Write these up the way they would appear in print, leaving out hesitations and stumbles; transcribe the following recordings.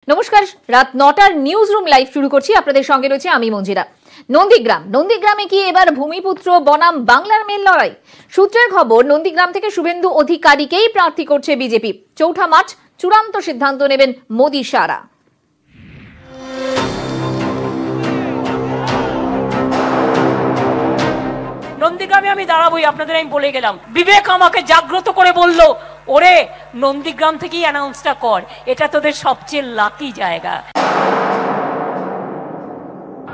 নমস্কার, রাত ৯টার news room live শুরু করছি। আপনাদের সঙ্গে রয়েছে আমি মঞ্জিরা। নন্দীগ্রামে কি এবার ভূমিপুত্র বনাম বাংলার মেল লড়াই? সূত্রের খবর, নন্দীগ্রাম থেকে শুভেন্দু অধিকারীকেই প্রার্থী করছে বিজেপি। ৪ঠা মার্চ চূড়ান্ত সিদ্ধান্ত নেবেন মোদি সারা। নন্দীগ্রামে আমি দাঁড়াবোই, আপনাদের আমি বলে গেলাম। বিবেক আমাকে জাগ্রত করে বলল, ওরে নন্দীগ্রাম থেকেই অ্যানাউন্সটা কর, এটা তোদের সবচেয়ে লাকি জায়গা।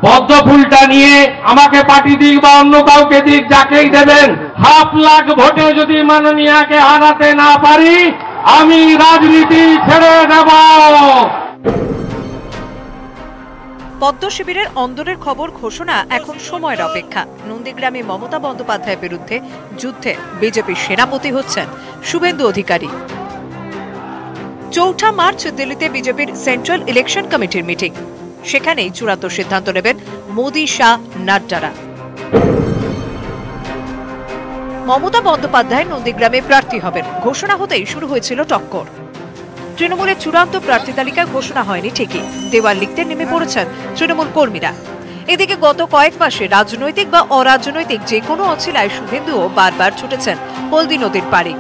পদ্ম ফুলটা নিয়ে আমাকে পার্টি দিক বা অন্য কাউকে দিক, যাকেই দেবেন, 1.5 লাখ ভোটে যদি মাননীয়াকে হারাতে না পারি, আমি রাজনীতি ছেড়ে দেব। পদ্ম শিবিরের অন্দরের খবর ঘোষণা এখন সময়ের অপেক্ষা। নন্দীগ্রামে মমতা বন্দ্যোপাধ্যায়ের বিরুদ্ধে যুদ্ধে বিজেপির সেনাপতি হচ্ছেন শুভেন্দু অধিকারী। ৪ঠা মার্চ দিল্লিতে বিজেপির সেন্ট্রাল ইলেকশন কমিটির মিটিং। সেখানেই চূড়ান্ত সিদ্ধান্ত নেবেন মোদি শাহ নাড্ডারা। মমতা বন্দ্যোপাধ্যায় নন্দীগ্রামে প্রার্থী হবেন ঘোষণা হতেই শুরু হয়েছিল টক্কর। তৃণমূলের চূড়ান্ত প্রার্থী তালিকা ঘোষণা হয়নি ঠিকই, দেওয়াল লিখতে নেমে পড়েছেন তৃণমূল কর্মীরা। এদিকে গত কয়েক মাসে রাজনৈতিক বা অরাজনৈতিক যে কোনো অছিলায় শুভেন্দুও বারবার ছুটেছেন হলদি নদীর পাড়ে।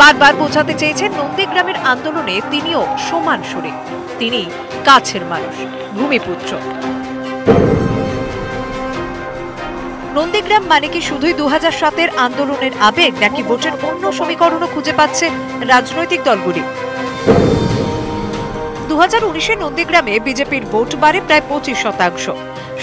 বারবার বোঝাতে চেয়েছেন নন্দীগ্রামের আন্দোলনে তিনিও সমান সুরে। তিনি কাছের মানুষ, ভূমিপুত্র। নন্দীগ্রাম মানে কি শুধুই 2007-এর আন্দোলনের আবেগ, নাকি ভোটের অন্য সমীকরণও খুঁজে পাচ্ছে রাজনৈতিক দলগুলি? 2019-এ নন্দীগ্রামে বিজেপির ভোট বাড়ে প্রায় 25%।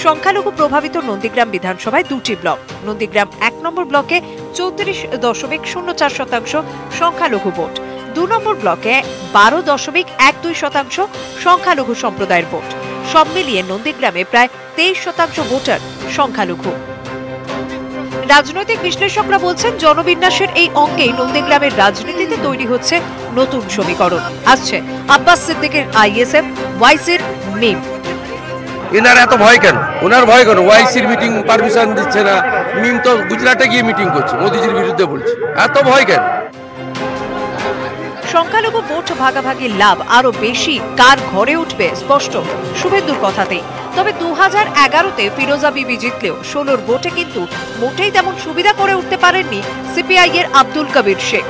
সংখ্যালঘু প্রভাবিত নন্দীগ্রাম বিধানসভায় 2টি ব্লক। নন্দীগ্রাম 1 নম্বর ব্লকে 34.04% সংখ্যালঘু ভোট, 2 নম্বর ব্লকে 12.12% সংখ্যালঘু সম্প্রদায়ের ভোট। সব মিলিয়ে নন্দীগ্রামে প্রায় 23% ভোটার সংখ্যালঘু। রাজনৈতিক বিশ্লেষকরা বলছেন, জনবিন্যাসের এই অঙ্কেই নন্দীগ্রামের রাজনীতিতে তৈরি হচ্ছে নতুন সমীকরণ। আসছে আব্বাস সিদ্দিকের আইএসএফ, ওয়াইসির মিম। এনার এত ভয় কেন? ওনার ভয় কেন? ওয়াইসির মিটিং পারমিশন দিচ্ছে না, মিম তো গুজরাটে গিয়ে মিটিং করছে, মোদিজির বিরুদ্ধে বলছে, এত ভয় কেন? সংখ্যালঘু ভোট ভাগাভাগি লাভ আরো বেশি কার ঘরে উঠবে স্পষ্ট শুভেন্দুর কথাতেই। তবে 2011-তে ফিরোজা বিবি জিতলেও 16-র ভোটে কিন্তু মোটেই তেমন সুবিধা করে উঠতে পারেননি সিপিআই এর আব্দুল কবির শেখ।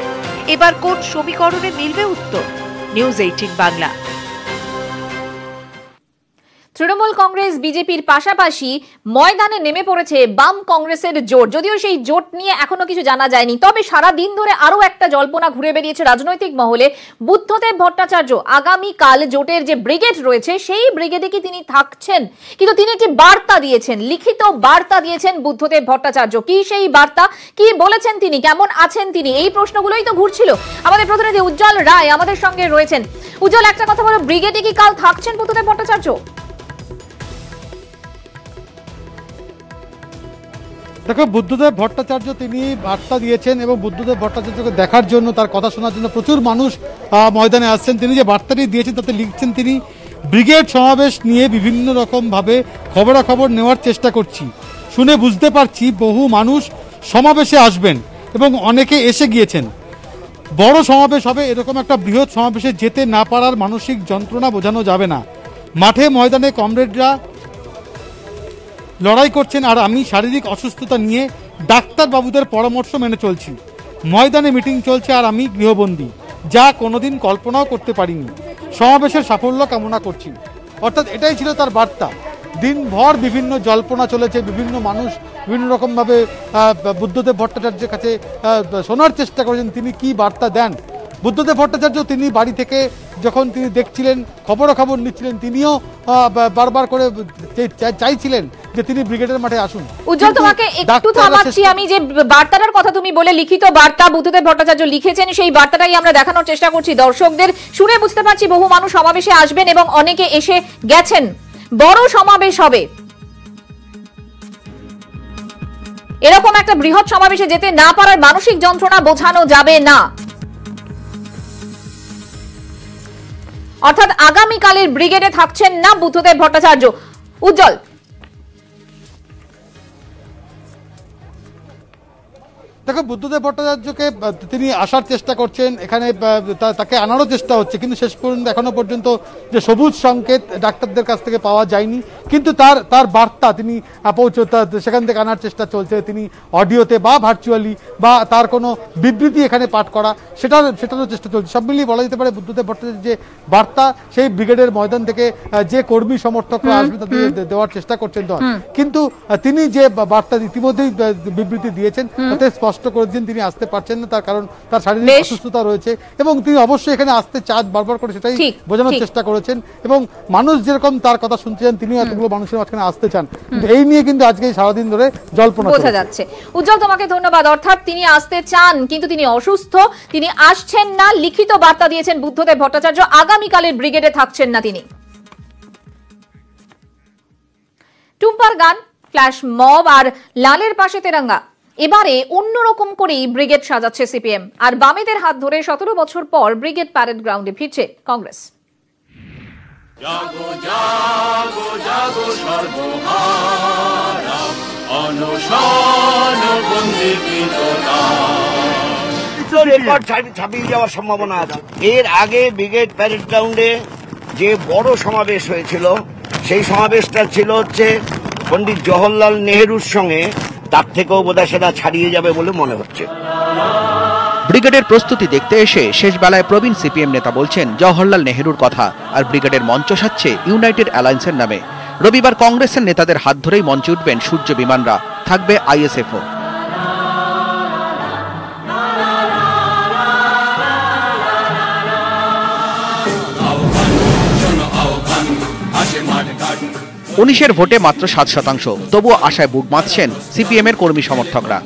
এবার কোন সমীকরণে মিলবে উত্তর? নিউজ 18 বাংলা। তৃণমূল কংগ্রেস বিজেপির পাশাপাশি ময়দানে নেমে পড়েছে বাম কংগ্রেসের জোট। যদিও সেই জোট নিয়ে এখনো কিছু জানা যায়নি, তবে সারা দিন ধরে আরো একটা জল্পনা ঘুরে বেরিয়েছে রাজনৈতিক মহলে। বুদ্ধদেব ভট্টাচার্য আগামীকাল জোটের যে ব্রিগেড রয়েছে সেই ব্রিগেডে কি তিনি থাকছেন? কিন্তু তিনি একটি বার্তা দিয়েছেন, লিখিত বার্তা দিয়েছেন বুদ্ধদেব ভট্টাচার্য। কি সেই বার্তা, কি বলেছেন তিনি, কেমন আছেন তিনি, এই প্রশ্নগুলোই তো ঘুরছিল। আমাদের প্রতিনিধি উজ্জ্বল রায় আমাদের সঙ্গে রয়েছেন। উজ্জ্বল, একটা কথা বলো, ব্রিগেডে কি কাল থাকছেন বুদ্ধদেব ভট্টাচার্য? দেখো, বুদ্ধদেব ভট্টাচার্য তিনি বার্তা দিয়েছেন এবং বুদ্ধদেব ভট্টাচার্যকে দেখার জন্য, তার কথা শোনার জন্য প্রচুর মানুষ ময়দানে আসছেন। তিনি যে বার্তাটি দিয়েছেন তাতে লিখছেন, তিনি ব্রিগেড সমাবেশ নিয়ে বিভিন্ন রকমভাবে খবরাখবর নেওয়ার চেষ্টা করছি, শুনে বুঝতে পারছি বহু মানুষ সমাবেশে আসবেন এবং অনেকে এসে গিয়েছেন। বড় সমাবেশ হবে, এরকম একটা বৃহৎ সমাবেশে যেতে না পারার মানসিক যন্ত্রণা বোঝানো যাবে না। মাঠে ময়দানে কমরেডরা লড়াই করছেন আর আমি শারীরিক অসুস্থতা নিয়ে ডাক্তারবাবুদের পরামর্শ মেনে চলছি। ময়দানে মিটিং চলছে আর আমি গৃহবন্দী, যা কোনোদিন কল্পনাও করতে পারিনি। সমাবেশের সাফল্য কামনা করছি। অর্থাৎ এটাই ছিল তার বার্তা। দিনভর বিভিন্ন জল্পনা চলেছে, বিভিন্ন মানুষ বিভিন্ন রকমভাবে বুদ্ধদেব ভট্টাচার্যের কাছে শোনার চেষ্টা করেছেন তিনি কি বার্তা দেন। বুদ্ধদেব ভট্টাচার্য তিনি বাড়ি থেকে যখন তিনি দেখছিলেন, খবরাখবর নিচ্ছিলেন, তিনিও বারবার করে চাইছিলেন যে তিনি ব্রিগেডের মাঠে আসুন। উজ্জ্বল, তোমাকে একটু থামাচ্ছি আমি। যে বার্তাটার কথা তুমি বলে, লিখিত বার্তা বুদ্ধদেব ভট্টাচার্য লিখেছেন, সেই বার্তাটাই আমরা দেখানোর চেষ্টা করছি দর্শকদের। শুনে বুঝতে পারছি বহু মানুষ সমাবেশে আসবেন এবং অনেকে এসে গেছেন। বড় সমাবেশ হবে, এরকম একটা বৃহৎ সমাবেশে যেতে না পারার মানসিক যন্ত্রণা বোঝানো যাবে না। অর্থাৎ আগামীকালের ব্রিগেডে থাকছেন না বুদ্ধদেব ভট্টাচার্য। উজ্জ্বল, দেখো, বুদ্ধদেব ভট্টাচার্যকে তিনি আসার চেষ্টা করছেন, এখানে তাকে আনারও চেষ্টা হচ্ছে, কিন্তু শেষ পর্যন্ত এখনো পর্যন্ত যে সবুজ সংকেত ডাক্তারদের কাছ থেকে পাওয়া যায়নি। কিন্তু তার বার্তা তিনি সেখান থেকে আনার চেষ্টা চলছে, তিনি অডিওতে বা ভার্চুয়ালি বা তার কোনো বিবৃতি এখানে পাঠ করা সেটারও চেষ্টা চলছে। সব মিলিয়ে বলা যেতে পারে বুদ্ধদেব ভট্টাচার্যের যে বার্তা, সেই ব্রিগেডের ময়দান থেকে যে কর্মী সমর্থকরা আসবে তাদের দেওয়ার চেষ্টা করছেন, কিন্তু তিনি যে বার্তা ইতিমধ্যেই বিবৃতি দিয়েছেন তাতে স্পষ্ট করে দিয়েছেন তিনি আসতে পারছেন না, তার কারণ তার শারীরিক অসুস্থতা রয়েছে এবং তিনি অবশ্যই এখানে আসতে চান, বারবার করে সেটাই বোঝানোর চেষ্টা করেছেন এবং মানুষ যেরকম তার কথা শুনতে চান তিনিও এতগুলো মানুষের মাঝখানে আসতে চান। এই নিয়ে কিন্তু আজকে সারাদিন ধরে জল্পনা বোঝা যাচ্ছে। উজ্জ্বল, তোমাকে ধন্যবাদ। অর্থাৎ তিনি আসতে চান কিন্তু তিনি অসুস্থ, তিনি আসছেন না, লিখিত বার্তা দিয়েছেন বুদ্ধদেব ভট্টাচার্য, আগামীকালের ব্রিগেডে থাকছেন না তিনি। টুম্পার গান, ফ্ল্যাশ মব আর লালের পাশে তেরঙ্গা, এবারে অন্যরকম করেই ব্রিগেড সাজাচ্ছে সিপিএম, আর বামেদের হাত ধরে 17 বছর পর ব্রিগেড প্যারেড গ্রাউন্ডে ফিরছে কংগ্রেস। জাগো জাগো জাগো সর্বহারা, অনশন বন্দিকৃততা রেকর্ড ছাপিয়ে যাওয়ার সম্ভাবনা আছে। এর আগে ব্রিগেড প্যারেড গ্রাউন্ডে যে বড় সমাবেশ হয়েছিল, সেই সমাবেশটা ছিল হচ্ছে পণ্ডিত জওহরলাল নেহেরুর সঙ্গে, তার থেকেও বোধহয় সেটা ছাড়িয়ে যাবে বলে মনে হচ্ছে। ব্রিগেডের প্রস্তুতি দেখতে এসে শেষ বেলায় প্রবীণ সিপিএম নেতা বলছেন জওহরলাল নেহেরুর কথা, আর ব্রিগেডের মঞ্চ সাজছে ইউনাইটেড অ্যালায়েন্সের নামে। রবিবার কংগ্রেসের নেতাদের হাত ধরেই মঞ্চে উঠবেন সূর্য বিমানরা, থাকবে আইএসএফও। উনিশের ভোটে মাত্র 7%, তবুও আশায় বুক বাঁধছেন সিপিএম এর কর্মী সমর্থকরা।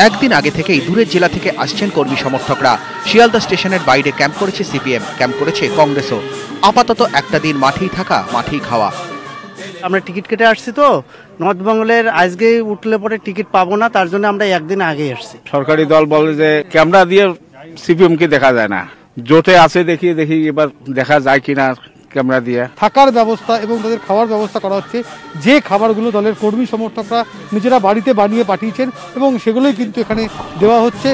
একদিন আগে থেকেই দূরের জেলা থেকে আসছেন কর্মী সমর্থকরা। শিয়ালদা স্টেশনের বাইরে ক্যাম্প করেছে সিপিএম, ক্যাম্প করেছে কংগ্রেসও। আপাতত একটা দিন মাঠেই থাকা, মাঠেই খাওয়া। আমরা টিকিট কেটে আসছি তো, নর্থ বেঙ্গলের আজকে উঠলে পরে টিকিট পাবো না, তার জন্য আমরা একদিন আগে এসছি। সরকারি দল বলে যে ক্যামেরা দিয়ে সিপিএম কে দেখা যায় না, জোটে আছে দেখি এবার দেখা যায় কিনা ক্যামেরা দিয়ে। থাকার ব্যবস্থা এবং তাদের খাওয়ার ব্যবস্থা করা হচ্ছে, যে খাবারগুলো দলের কর্মী সমর্থকরা নিজেরা বাড়িতে বানিয়ে পাঠিয়েছেন এবং সেগুলোই কিন্তু এখানে দেওয়া হচ্ছে।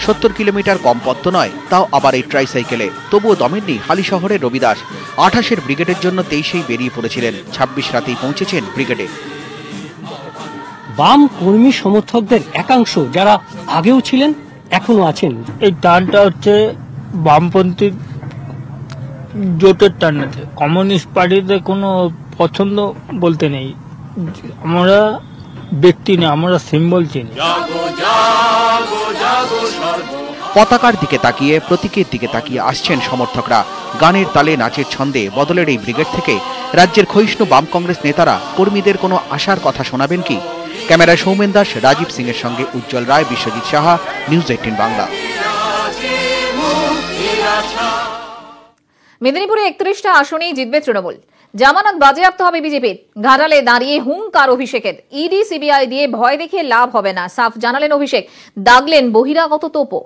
70 কিলোমিটার কম পথ তো নয়, তাও আবার এই ট্রাইসাইকেলে। তবুও দমেননি হালি শহরের রবিদাস। 28-এর ব্রিগেডের জন্য 23-এই বেরিয়ে পড়েছিলেন, 26 রাতেই পৌঁছেছেন ব্রিগেডে। বাম কর্মী সমর্থকদের একাংশ যারা আগেও ছিলেন এখনো আছেন, এই টানটা হচ্ছে বামপন্থী জোটের টানাতে, কমিউনিস্ট পার্টিতে কোনো পছন্দ বলতে নেই। আমরা ব্যক্তি না, আমরা সিম্বল চিনি। পতাকার দিকে তাকিয়ে, প্রতীকের দিকে তাকিয়ে আসছেন সমর্থকরা। গানের তালে, নাচের ছন্দে বদলের এই ব্রিগেড থেকে রাজ্যের ক্ষয়িষ্ণু বাম কংগ্রেস নেতারা কর্মীদের কোনো আশার কথা শোনাবেন কি? ক্যামেরায় সৌমেন দাস, রাজীব সিং এর সঙ্গে উজ্জ্বল রায়, বিশ্বজিৎ সাহা, নিউজ 18 বাংলা। মেদিনীপুরে 31টা আসনেই জিতবে তৃণমূল। জামানত বাজেয়াপ্ত হবে বিজেপির। ঘাটালে দাঁড়িয়ে হুঙ্কার অভিষেকের। ইডি সিবিআই দিয়ে ভয় দেখিয়ে লাভ হবে না, সাফ জানালেন অভিষেক। দাগলেন বহিরাগত তোপও।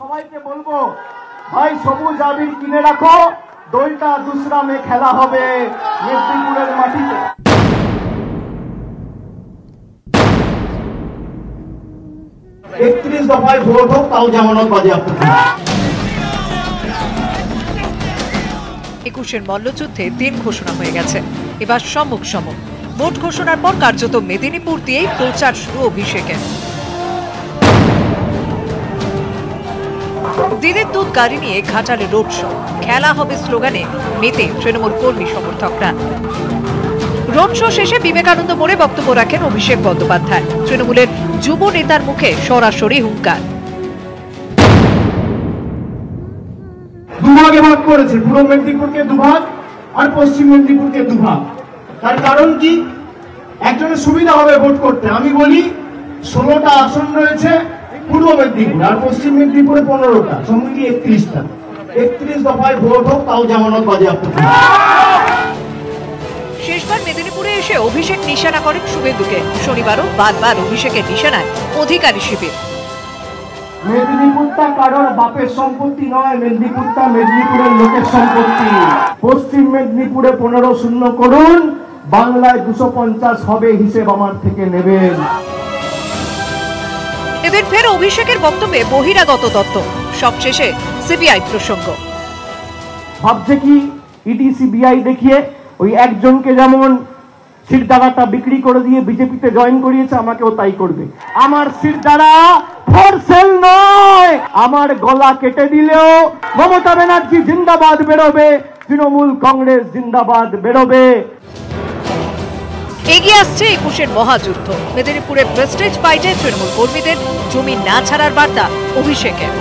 সবাইকে বলবো, ভাই সবুজ আবির কিনে রাখো, দলটা দুসরামে খেলা হবে মেদিনীপুরের মাটিতে। একত্রিশ দফায় ভোট হোক, তাও জামানত বাজেয়াপ্ত। 21-এর মল্লযুদ্ধে দিন ঘোষণা হয়ে গেছে, এবার সম্মুখ সমর। ভোট ঘোষণার পর কার্যত মেদিনীপুর দিয়েই প্রচার শুরু অভিষেকের। দিনের দুধ গাড়ি নিয়ে ঘাটালে রোড শো, খেলা হবে স্লোগানে মেতে তৃণমূল কর্মী সমর্থকরা। রোড শো শেষে বিবেকানন্দ মোড়ে বক্তব্য রাখেন অভিষেক বন্দ্যোপাধ্যায়। তৃণমূলের যুব নেতার মুখে সরাসরি হুঙ্কার। দুভাগে ভাগ করেছে, পূর্ব মেদিনীপুরকে দুভাগ আর পশ্চিম মেদিনীপুরকে দুভাগ। তার কারণ কি? একজনের সুবিধা হবে ভোট করতে। আমি বলি 16টা আসন রয়েছে পূর্ব মেদিনীপুর, আর পশ্চিম মেদিনীপুরে 15টা, সম্মিলিয়ে 31টা। 31 দফায় ভোট হোক, তাও জামানত বাজেয়াপ্ত। শেষবার মেদিনীপুরে এসে অভিষেক নিশানা করেন শুভেন্দুকে। শনিবারও বারবার অভিষেকের নিশানায় অধিকারী শিবির। মেদিনীপুরটা কারোর বাপের সম্পত্তি নয়, মেদিনীপুরটা মেদিনীপুরের লোকের সম্পত্তি। পশ্চিম মেদিনীপুরে 15-0 করুন, বাংলায় 250 হবে, হিসেব আমার থেকে নেবেন। এদিন ফের অভিষেকের বক্তব্যে বহিরাগত তত্ত্ব, সবশেষে সিবিআই প্রসঙ্গ। ভাবছে কি ইডি সিবিআই দেখিয়ে ওই একজনকে যেমন শিরদাঁড়াটা বিক্রি করে দিয়ে বিজেপিতে জয়েন করিয়েছে, আমাকেও তাই করবে। আমার শিরদাঁড়া ফর সেল নয়, আমার গলা কেটে দিলেও মমতা ব্যানার্জি জিন্দাবাদ বেরোবে, তৃণমূল কংগ্রেস জিন্দাবাদ বেরোবে। এগিয়ে আসছে 21-এর মহাযুদ্ধ। মেদিনীপুরের প্রেস্টিজ ফাইটে তৃণমূল কর্মীদের জমি না ছাড়ার বার্তা অভিষেকের।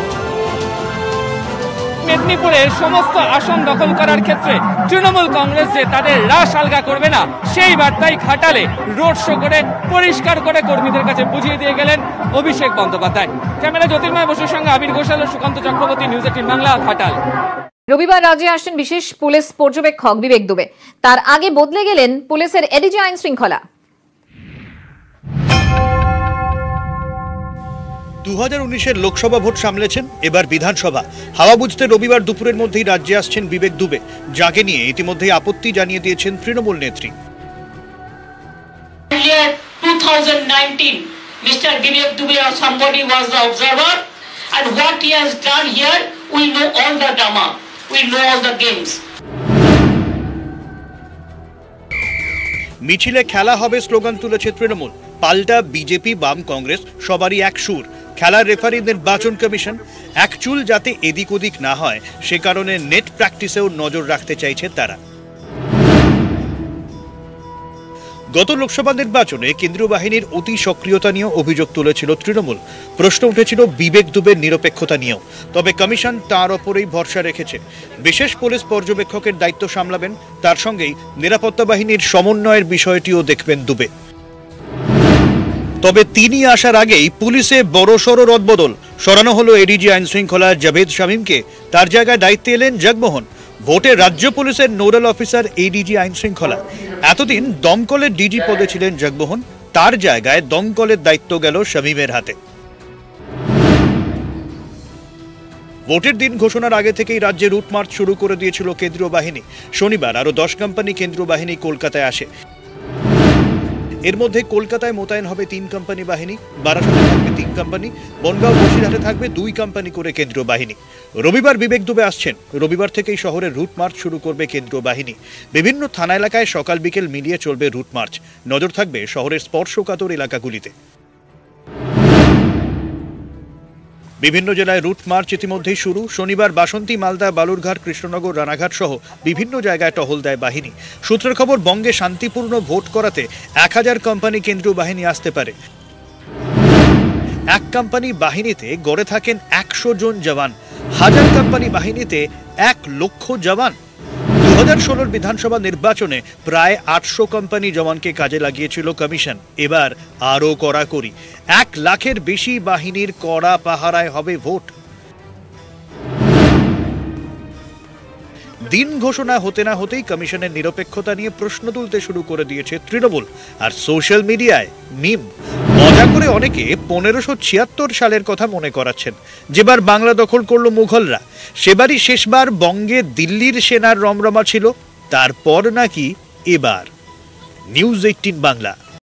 মেদিনীপুরের সমস্ত আসন দখল করার ক্ষেত্রে তৃণমূল কংগ্রেস যে তাদের রাশ আলগা করবে না, সেই বার্তাই ঘাটালে রোড শো করে পরিষ্কার করে কর্মীদের কাছে বুঝিয়ে দিয়ে গেলেন অভিষেক বন্দ্যোপাধ্যায়। ক্যামেরা জ্যোতির্ময় বসুর সঙ্গে আবির ঘোষাল ও সুকান্ত চক্রবর্তী, নিউজ 18 বাংলা, ঘাটাল। রবিবার রাজ্যে আসছেন বিশেষ পুলিশ পর্যবেক্ষক বিবেক দুবে। তার আগে বদলে গেলেন পুলিশের এডিজি আইন শৃঙ্খলা। 2019-এর লোকসভা ভোট সামলেছেন, এবার বিধানসভা। হাওয়া বুঝতে রবিবার দুপুরের মধ্যেই রাজ্যে আসছেন বিবেক দুবে, যাকে নিয়ে ইতিমধ্যেই আপত্তি জানিয়ে দিয়েছেন তৃণমূল নেত্রী। 2019, Mr. Vivek Dubey or somebody was the observer, and what he has done here, we know all the drama, we know all the games. মিছিলে খেলা হবে স্লোগান তুলেছে তৃণমূল। পাল্টা বিজেপি, বাম, কংগ্রেস সবারই এক সুর। খেলার রেফারি নির্বাচন কমিশন। এক চুল যাতে এদিক ওদিক না হয় সে কারণে নেট প্র্যাকটিসেও নজর রাখতে চাইছে তারা। গত লোকসভা নির্বাচনে কেন্দ্রীয় বাহিনীর অতি সক্রিয়তা নিয়ে অভিযোগ তুলেছিল তৃণমূল। প্রশ্ন উঠেছিল বিবেক দুবের নিরপেক্ষতা নিয়েও। তবে কমিশন তার ওপরেই ভরসা রেখেছে। বিশেষ পুলিশ পর্যবেক্ষকের দায়িত্ব সামলাবেন, তার সঙ্গেই নিরাপত্তা বাহিনীর সমন্বয়ের বিষয়টিও দেখবেন দুবে। তবে তিনি আসার আগেই পুলিশে বড়সড় রদবদল। সরানো হলো এডিজি আইন শৃঙ্খলা জাভেদ শামীমকে, তার জায়গায় দায়িত্বে এলেন জগমোহন। ভোটে রাজ্য পুলিশের নোডাল অফিসার এডিজি আইন শৃঙ্খলা। এতদিন দমকলের ডিজি পদে ছিলেন জগমোহন, তার জায়গায় দমকলের দায়িত্ব গেল শামীমের হাতে। ভোটের দিন ঘোষণার আগে থেকেই রাজ্যে রুট মার্চ শুরু করে দিয়েছিল কেন্দ্রীয় বাহিনী। শনিবার আরো 10 কোম্পানি কেন্দ্রীয় বাহিনী কলকাতায় আসে। এর মধ্যে কলকাতায় মোতায়েন হবে 3 কোম্পানি বাহিনী, বারাসাতে থাকবে 3 কোম্পানি, বনগাঁও বসিরহাটে থাকবে 2 কোম্পানি করে কেন্দ্রীয় বাহিনী। রবিবার বিবেক দুবে আসছেন। রবিবার থেকেই শহরের রুট মার্চ শুরু করবে কেন্দ্রীয় বাহিনী। বিভিন্ন থানা এলাকায় সকাল বিকেল মিলিয়ে চলবে রুট মার্চ। নজর থাকবে শহরের স্পর্শকাতর এলাকাগুলিতে। বিভিন্ন জেলায় রুট মার্চ ইতিমধ্যেই শুরু। শনিবার বাসন্তী, মালদা, বালুরঘাট, কৃষ্ণনগর, রানাঘাট সহ বিভিন্ন জায়গায় টহল দেয় বাহিনী। সূত্রের খবর, বঙ্গে শান্তিপূর্ণ ভোট করাতে 1000 কোম্পানি কেন্দ্রীয় বাহিনী আসতে পারে। এক কোম্পানি বাহিনীতে গড়ে থাকেন 100 জন জওয়ান, 1000 কোম্পানি বাহিনীতে 1 লক্ষ জওয়ান। 2016 বিধানসভা নির্বাচনে প্রায় 800 কোম্পানি জওয়ানকে কাজে লাগিয়েছিল কমিশন। এবার আরও কড়াকড়ি, 1 লাখের বেশি বাহিনীর কড়া পাহারায় হবে ভোট। দিন ঘোষণা হতে না হতেই কমিশনের নিরপেক্ষতা নিয়ে প্রশ্ন তুলতে শুরু করে দিয়েছে তৃণমূল। আর সোশ্যাল মিডিয়ায় মিম মজা করে অনেকে 1576 সালের কথা মনে করাচ্ছেন, যেবার বাংলা দখল করলো মুঘলরা। সেবারই শেষবার বঙ্গে দিল্লির সেনার রমরমা ছিল, তারপর নাকি এবার। নিউজ 18 বাংলা।